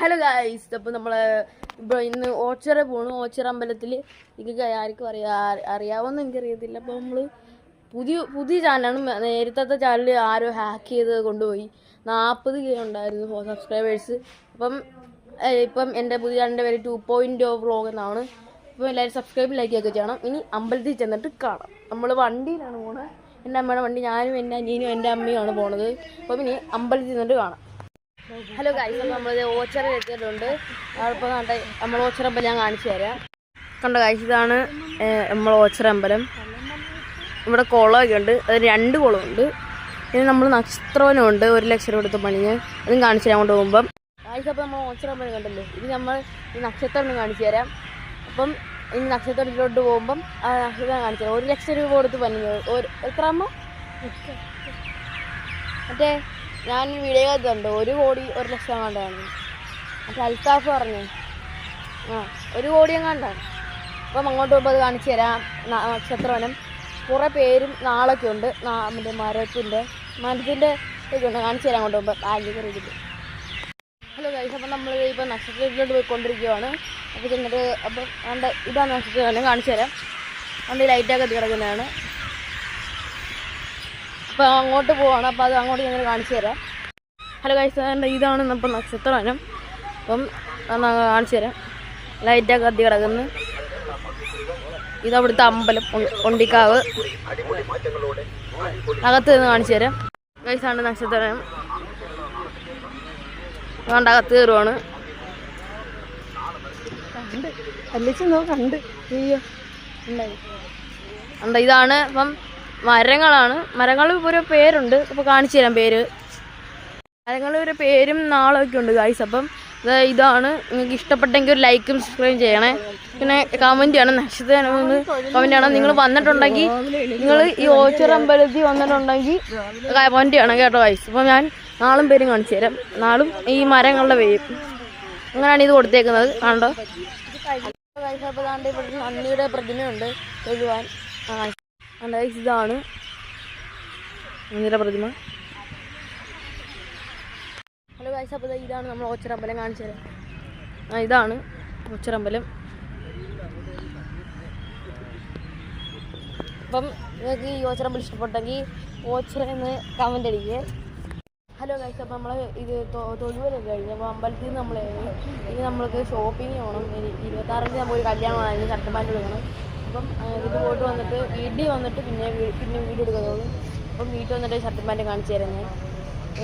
Hello guys, അപ്പോൾ നമ്മൾ ഇപ്പോൾ ഇന്ന് ഓച്ചിറ പോണു. ഓച്ചിറ അമ്പലത്തിൽ നിങ്ങൾക്ക് ആർക്കും അറിയാവുമെന്ന് എനിക്കറിയത്തില്ല. അപ്പോൾ നമ്മൾ പുതിയ ചാനലാണ്. നേരത്തെ ചാനൽ ആരോ ഹാക്ക് ചെയ്ത് കൊണ്ടുപോയി. 40K ഉണ്ടായിരുന്നു സബ്സ്ക്രൈബേഴ്സ്. ഇപ്പം എൻ്റെ പുതിയ ചാനലിൻ്റെ പേര് 2.0 വ്ളോഗ് എന്നാണ്. അപ്പോൾ എല്ലാവരും സബ്സ്ക്രൈബ് ലൈക്കൊക്കെ ചെയ്യണം. ഇനി അമ്പലത്തിൽ ചെന്നിട്ട് കാണാം. നമ്മൾ വണ്ടിയിലാണ് പോണത്. എൻ്റെ അമ്മയുടെ വണ്ടി, ഞാനും എൻ്റെ അനിയനും എൻ്റെ അമ്മയുമാണ് പോണത്. അപ്പം ഇനി അമ്പലത്തിൽ ചെന്നിട്ട് കാണാം. ഹലോ ഗൈസ്, അപ്പോൾ നമ്മൾ ഓച്ചിറയിൽ എത്തിയിട്ടുണ്ട്. അപ്പോൾ നമ്മൾ ഓച്ചിറ അമ്പലം ഞാൻ കാണിച്ചു തരാം. കണ്ട ഗൈസ്, ഇതാണ് നമ്മൾ ഓച്ചിറ അമ്പലം. ഇവിടെ കുളമൊക്കെ ഉണ്ട്. അത് 2 കുളമുണ്ട്. പിന്നെ നമ്മൾ നക്ഷത്രവനമുണ്ട്, 1 ലക്ഷം രൂപ കൊടുത്ത് പണിഞ്ഞ്. അതും കാണിച്ചു തരാൻ കൊണ്ട് പോകുമ്പം ഗൈസ്, അപ്പോൾ നമ്മൾ ഓച്ചിറ അമ്പലം കണ്ടല്ലോ. ഇത് നമ്മൾ ഈ നക്ഷത്രം കാണിച്ചു തരാം. അപ്പം ഈ നക്ഷത്രത്തിലോട്ട് പോകുമ്പം ആ നക്ഷത്രം കാണിച്ചു തരാം. 1 ലക്ഷം രൂപ കൊടുത്ത് പണിഞ്ഞത് എത്ര അമ്മ? മറ്റേ ഞാൻ വീഡിയോ കണ്ടുണ്ട് 1 കോടി 1 ലക്ഷം കണ്ടാണ്. മറ്റേ അൽത്താഫ് പറഞ്ഞു 1 കോടി എങ്ങാണ്ടാണ്. അപ്പം അങ്ങോട്ട് പോകുമ്പോൾ അത് കാണിച്ചു തരാം. നക്ഷത്രവനം കുറേ പേരും നാളൊക്കെ ഉണ്ട്. മറ്റേ മരത്തിൻ്റെ ഒക്കെ ഉണ്ട്. കാണിച്ചു തരാം അങ്ങോട്ട് പോകുമ്പോൾ ബാഗ് കയറിയിട്ട്. ഹലോ ഗൈസ്, അപ്പം നമ്മൾ ഇപ്പോൾ നക്ഷത്രത്തിലോട്ട് പോയിക്കൊണ്ടിരിക്കുകയാണ്. അപ്പോൾ ചെന്നിട്ട് അപ്പം ഇതാണ് നക്ഷത്രവനം. കാണിച്ചു തരാം. അതിൻ്റെ ലൈറ്റൊക്കെ കിടക്കുന്നതാണ്. അപ്പോൾ അങ്ങോട്ട് പോവാണ്. അപ്പോൾ അത് അങ്ങോട്ട് ഞങ്ങൾ കാണിച്ചു തരാം. ഹലോ ഗൈസ്, ഇതാണ് നമ്മൾ നക്ഷത്രവനം. അപ്പം കാണിച്ചു തരാം. ലൈറ്റൊക്കെ കത്തി കിടക്കുന്നു. ഇതവിടുത്തെ അമ്പലം ഒണ്ടിക്കാവ്. അകത്ത് നിന്ന് കാണിച്ചു തരാം. ഗൈസാണ് നക്ഷത്രവനം. അതുകൊണ്ട് അകത്ത് കയറുവാണ്. ഇതാണ് ഇപ്പം മരങ്ങളാണ്. മരങ്ങൾ ഒരു പേരുണ്ട്. അപ്പോൾ കാണിച്ചു തരാം പേര്. മരങ്ങൾ ഒരു പേരും നാളൊക്കെ ഉണ്ട് ഗൈസ്. അപ്പം ഇതാണ്. നിങ്ങൾക്ക് ഇഷ്ടപ്പെട്ടെങ്കിൽ ഒരു ലൈക്കും സബ്സ്ക്രൈബ് ചെയ്യണേ. പിന്നെ കമൻറ്റ് ചെയ്യണം. നക്ഷത്രം കമൻറ്റ് ചെയ്യണം. നിങ്ങൾ വന്നിട്ടുണ്ടെങ്കിൽ, നിങ്ങൾ ഈ ഓച്ചിറ അമ്പലത്തിൽ വന്നിട്ടുണ്ടെങ്കിൽ കമൻറ്റ് ചെയ്യണം കേട്ടോ ഗൈസ്. അപ്പം ഞാൻ നാളും പേരും കാണിച്ചു തരാം. നാളും ഈ മരങ്ങളുടെ പേരും അങ്ങനെയാണ് ഇത് കൊടുത്തേക്കുന്നത്. കണ്ടോ ഗൈസ്? അപ്പോൾ ദാണ്ട് ഇവിടെ നന്ദിയുടെ പ്രതിമയുണ്ട് തൊഴുവാൻ. ഗൈസ്, ഇതാണ് നന്ദിയുടെ പ്രതിമ. ഹലോ ഗൈസ്, അപ്പോൾ ഇതാണ് നമ്മൾ ഓച്ചിറ അമ്പലം. കാണിച്ചു തരാം. ഇതാണ് ഓച്ചിറ അമ്പലം. അപ്പം നിങ്ങൾക്ക് ഈ ഓച്ചിറ അമ്പലം ഇഷ്ടപ്പെട്ടെങ്കിൽ ഓച്ചിറ എന്ന് കമൻ്റ് അടിക്കുക. ഹലോ ഗൈസ്, അപ്പോൾ നമ്മൾ ഇത് തൊഴുവലൊക്കെ കഴിഞ്ഞു. അപ്പോൾ അമ്പലത്തിൽ നിന്ന് നമ്മൾ ഇനി നമ്മൾക്ക് ഷോപ്പിംഗ് പോകണം. 26-ാം തീയതി നമ്മൾ ഒരു കല്യാണമാണ്. അതിന് ഷർട്ടുമാൻ്റെ എടുക്കണം. അപ്പം ഇത് പോയിട്ട് വന്നിട്ട് വീട്ടിൽ വന്നിട്ട് പിന്നെ വീഡിയോ എടുക്കുന്നുള്ളൂ. അപ്പം വീട്ടിൽ വന്നിട്ട് ഷർട്ടുമാൻ്റെ കാണിച്ചു തരാം. ഞാൻ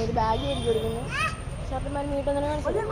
ഒരു ബാഗ് എനിക്ക് കൊടുക്കുന്നു. ഷർട്ടുമാൻ വീട്ടിൽ വന്നിട്ട് കാണിച്ചു തരാം.